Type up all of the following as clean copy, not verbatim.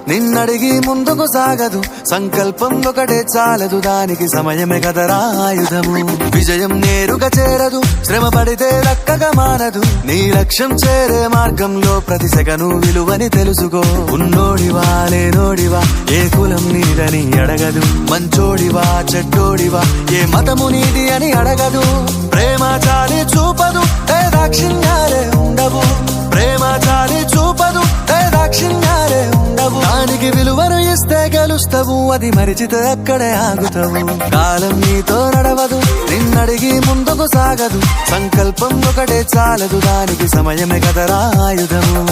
నిన్నడిగి ముందుకు సాగదు, సంకల్పం ఒకటే చాలదు, దానికి సమయమే కదరా ఆయుధము. విజయం నేరుగా చేరదు, శ్రమ పడితే దక్కగా మానదు, నీ లక్ష్యం చేరే మార్గంలో ప్రతి సెకను విలువని తెలుసుకో. ఉన్నోడివా లేనోడివా, ఏ కులం నీదని అడగదు, మంచోడివా చెడ్డోడివా, ఏ మతము నీది అని అడగదు. ప్రేమ చాలి చూపదు, ఏ దాక్షిణ్యాలే ఉండవు, ప్రేమ చాలి చూపదు, ఏ దాక్షిణ్యాలే ఉండవు. దానికి విలువను ఇస్తే గెలుస్తావు, అది మరిచితే అక్కడే ఆగుతావు. కాలం నీతో నడవదు, నిన్నడిగి ముందుకు సాగదు, సంకల్పం ఒకటే చాలదు, దానికి సమయమే కదరా ఆయుధము.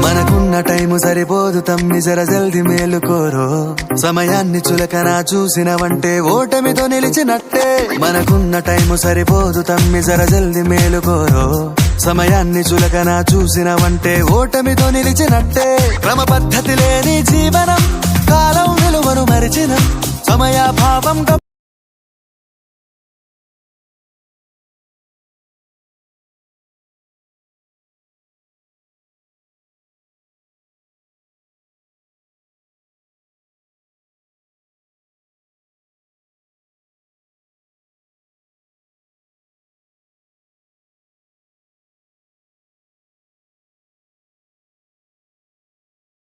మనకున్న టైము సరిపోదు తమ్మి, జర జల్ది మేలుకోరో. సమయాన్ని చులకన చూసినవంటే ఓటమితో నిలిచినట్టే. మనకున్న టైము సరిపోదు తమ్మి, జర జల్ది మేలుకోరో. సమయాన్ని చులకన చూసినవంటే ఓటమితో నిలిచినట్టే. క్రమ పద్ధతి లేని జీవనం, కాలం విలువను మరిచిన సమయాభావం.